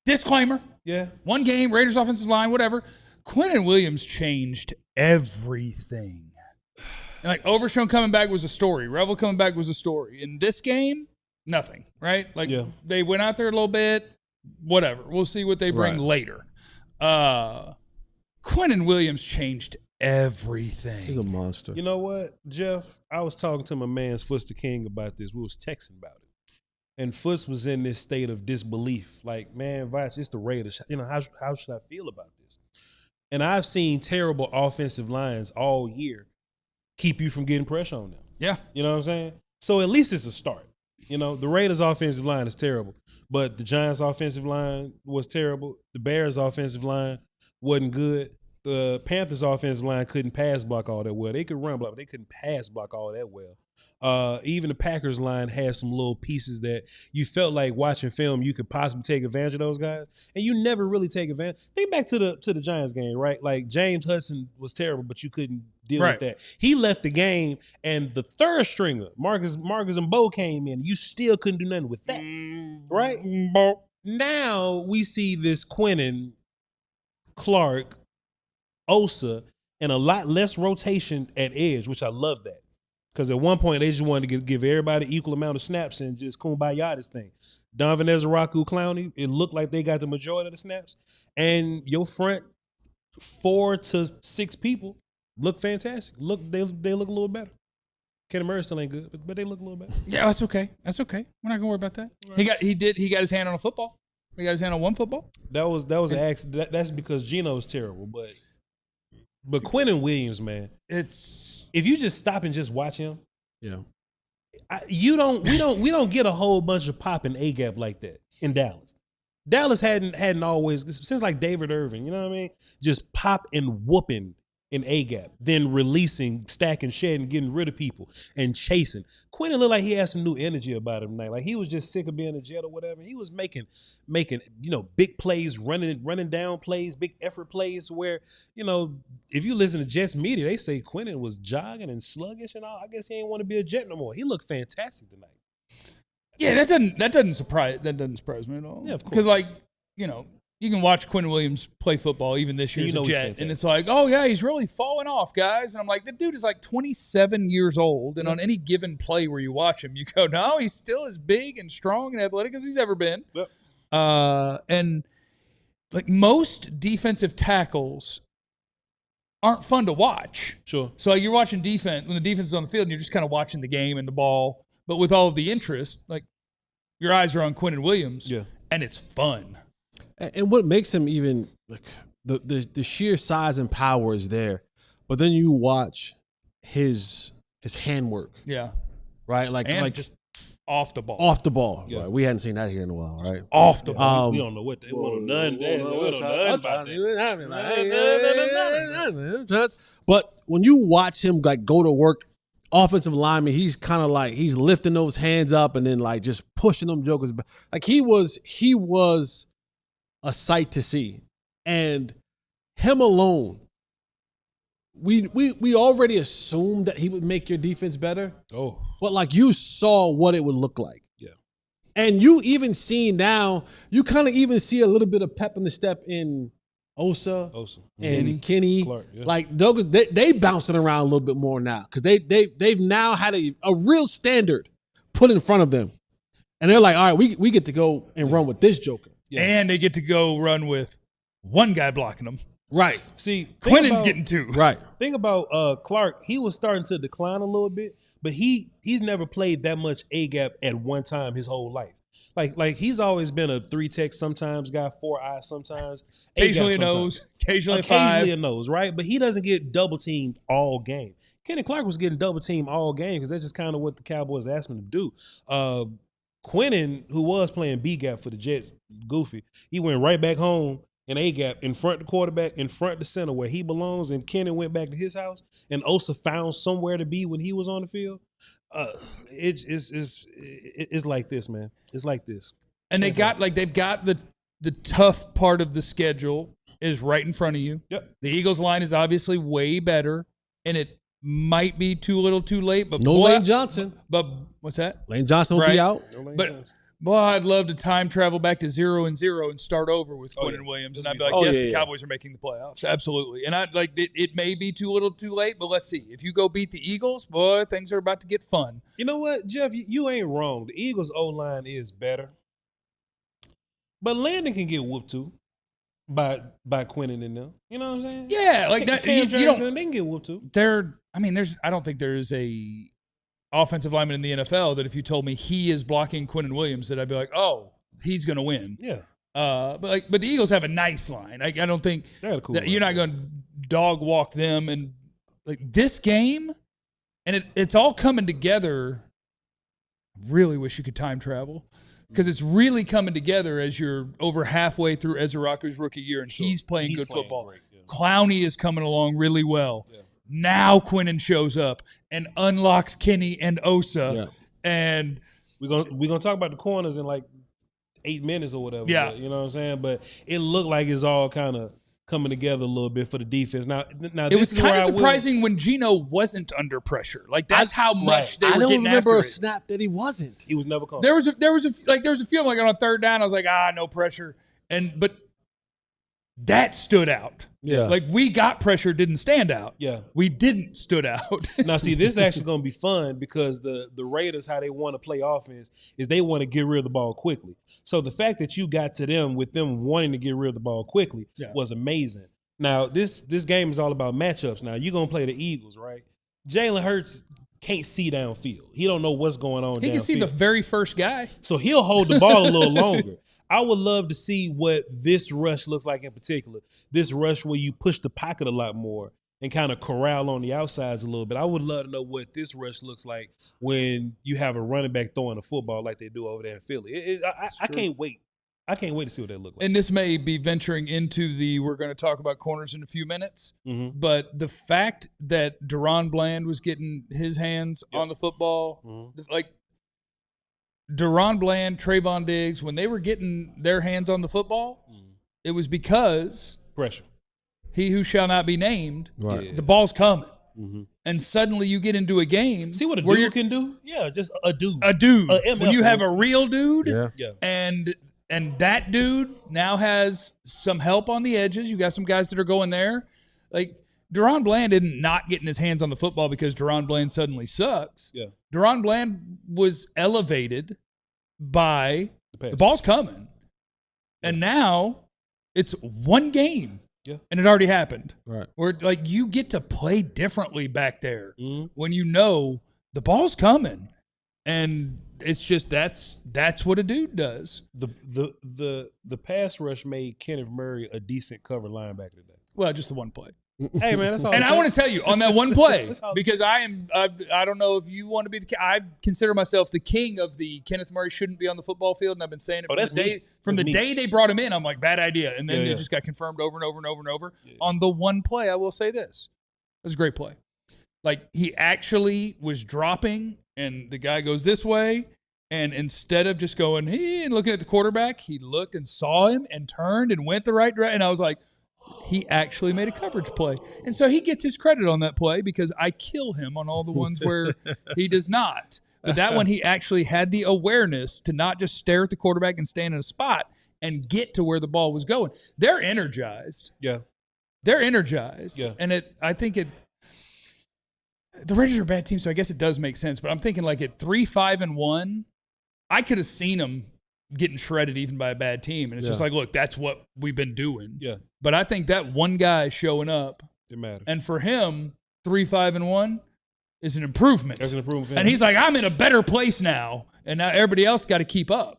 disclaimer. Yeah. One game, Raiders offensive line, whatever. Quinnen Williams changed everything. And like Overshown coming back was a story. Revel coming back was a story. In this game, nothing, right? Like they went out there a little bit, whatever. We'll see what they bring later. Quinnen Williams changed everything. He's a monster. You know what, Jeff? I was talking to my man's Foots the King about this. We was texting about it. And Foots was in this state of disbelief. Like, man, Voch, it's the Raiders. You know, how should I feel about this? And I've seen terrible offensive lines all year keep you from getting pressure on them. Yeah. You know what I'm saying? So at least it's a start. You know, the Raiders' offensive line is terrible, but the Giants' offensive line was terrible. The Bears' offensive line wasn't good. The Panthers' offensive line couldn't pass block all that well. They could run block, but they couldn't pass block all that well. Even the Packers line had some little pieces that you felt like watching film you could possibly take advantage of those guys, and you never really take advantage. Think back to the Giants game, right? Like James Hudson was terrible, but you couldn't deal with that. He left the game, and the third stringer, Marcus and Bo came in. You still couldn't do nothing with that, right? Now we see this Quinnen, Clark, Osa, and a lot less rotation at edge, which I love that. Because at one point, they just wanted to give everybody equal amount of snaps and just kumbaya this thing. Donovan Ezeraku, Clowney, it looked like they got the majority of the snaps. And your front 4 to 6 people look fantastic. They look a little better. Kenny Murray still ain't good, but they look a little better. Yeah, that's okay. That's okay. We're not gonna worry about that. Right. He got his hand on a football. He got his hand on one football. That was an accident. That's because Geno's terrible, But Quinnen Williams, man, if you just stop and just watch him, we don't get a whole bunch of pop in A-gap like that in Dallas. Dallas hadn't always, since like David Irvin, you know what I mean? Just pop and whooping in A-gap, then releasing, stacking, shedding, getting rid of people and chasing. Quinnen looked like he had some new energy about him tonight. Like he was just sick of being a Jet or whatever. He was making big plays, running down plays, big effort plays where, if you listen to Jets media, they say Quinnen was jogging and sluggish and all. I guess he ain't want to be a Jet no more. He looked fantastic tonight. Yeah, that doesn't surprise me at all. Yeah, of course. Because you can watch Quinnen Williams play football even this year as a Jet, and it's like, oh yeah, he's really falling off, guys. And I'm like, the dude is like 27 years old, and on any given play where you watch him, you go, no, he's still as big and strong and athletic as he's ever been. Yep. And like most defensive tackles aren't fun to watch. Sure. So you're watching defense when the defense is on the field, and you're just kind of watching the game and the ball, but with all of the interest, like your eyes are on Quinnen Williams, and it's fun. And what makes him even like the sheer size and power is there, but then you watch his handwork. Yeah. Right? Like just off the ball. Off the ball. Yeah. Right. We hadn't seen that here in a while, right? Off the ball. We don't know what they want to done. We don't know about that. But when you watch him like go to work, offensive lineman, he's kind of like he's lifting those hands up and then like just pushing them jokers back. Like he was a sight to see. And him alone, we already assumed that he would make your defense better. Oh. But like you saw what it would look like. Yeah. And you even see now, you kind of even see a little bit of pep in the step in Osa and Kenny. Clark, yeah. Like they bouncing around a little bit more now because they've now had a real standard put in front of them. And they're like, all right, we get to go and run with this joker. Yeah. And they get to go run with one guy blocking them. Right. See, Quinnen's getting 2. Right. Think about Clark. He was starting to decline a little bit, but he's never played that much A-gap at one time his whole life. Like he's always been a 3-tech, sometimes got 4-eye, sometimes occasionally a nose, occasionally a 5. Occasionally a nose, right? But he doesn't get double teamed all game. Kenny Clark was getting double teamed all game because that's just kind of what the Cowboys asked him to do. Quinnen, who was playing B-gap for the Jets, goofy, he went right back home in A-gap in front of the quarterback, in front of the center where he belongs, and Kenny went back to his house, and Osa found somewhere to be when he was on the field. It's like this, man. It's like this. And they've got the tough part of the schedule is right in front of you. Yep. The Eagles line is obviously way better, and it might be too little too late. But Lane Johnson. But what's that? Lane Johnson will be out. Well, I'd love to time travel back to 0-0 and start over with Quinnen Williams. And I'd be like, the Cowboys are making the playoffs. Absolutely. And I'd like it may be too little too late, but let's see. If you go beat the Eagles, boy, things are about to get fun. You know what, Jeff? You ain't wrong. The Eagles' O-line is better. But Landon can get whooped too by Quinnen and them. You know what I'm saying? Yeah. Like that. Cam Johnson, they can get whooped too. I don't think there's a offensive lineman in the NFL that if you told me he is blocking Quinnen Williams, that I'd be like, oh, he's going to win. Yeah. But the Eagles have a nice line. I don't think that you're not going to dog walk them. And like this game, and it's all coming together. I really wish you could time travel because it's really coming together as you're over halfway through Ezra Rocker's rookie year, and he's playing good football. Great, yeah. Clowney is coming along really well. Yeah. Now Quinnen shows up and unlocks Kenny and Osa. Yeah. And we're gonna talk about the corners in like 8 minutes or whatever. Yeah. You know what I'm saying? But it looked like it's all kind of coming together a little bit for the defense. Now it was kind of surprising when Geno wasn't under pressure. Like that's how much they were getting after it. I don't remember a snap that he wasn't. He was never called. There was a few like on third down. I was like, no pressure. But that stood out. Yeah. Like we got pressure, didn't stand out. Yeah. We didn't stood out. Now, see, this is actually going to be fun because the Raiders, how they want to play offense is they want to get rid of the ball quickly. So the fact that you got to them with them wanting to get rid of the ball quickly was amazing. Now, this game is all about matchups. Now, you're going to play the Eagles, right? Jalen Hurts can't see downfield. He don't know what's going on downfield. He can see the very first guy. So he'll hold the ball a little longer. I would love to see what this rush looks like in particular. This rush where you push the pocket a lot more and kind of corral on the outsides a little bit. I would love to know what this rush looks like when you have a running back throwing the football like they do over there in Philly. I can't wait. I can't wait to see what they look like. And this may be venturing into we're going to talk about corners in a few minutes, but the fact that Deron Bland was getting his hands on the football, like Deron Bland, Trayvon Diggs, when they were getting their hands on the football, it was because pressure. He who shall not be named, right. The ball's coming. And suddenly you get into a game. See what a dude can do? Yeah, just a dude. A dude. When you have a real dude and that dude now has some help on the edges. You got some guys that are going there. Like, Deron Bland isn't not getting his hands on the football because Deron Bland suddenly sucks. Yeah. Deron Bland was elevated by the ball's coming. Yeah. And now it's one game. Yeah. And it already happened. Right. Where, like, you get to play differently back there when you know the ball's coming. And it's just that's what a dude does. The pass rush made Kenneth Murray a decent cover linebacker today. Well, just the one play. Hey man, that's all. And I want to tell you on that one play because I don't know if you want to be I consider myself the king of the Kenneth Murray shouldn't be on the football field, and I've been saying it from the day they brought him in. I'm like, bad idea, and then it just got confirmed over and over and over and over. Yeah. On the one play, I will say this: it was a great play. Like, he actually was dropping, and the guy goes this way, and instead of just going hey and looking at the quarterback, he looked and saw him and turned and went the right direction. And I was like, he actually made a coverage play. And so he gets his credit on that play because I kill him on all the ones where he does not. But that one, he actually had the awareness to not just stare at the quarterback and stand in a spot and get to where the ball was going. They're energized. Yeah. They're energized. Yeah. And the Raiders are a bad team, so I guess it does make sense. But I'm thinking like at 3-5-1, I could have seen them getting shredded even by a bad team. And it's just like, look, that's what we've been doing. Yeah. But I think that one guy showing up, it matters. And for him, 3-5-1 is an improvement. That's an improvement. And he's like, I'm in a better place now. And now everybody else got to keep up.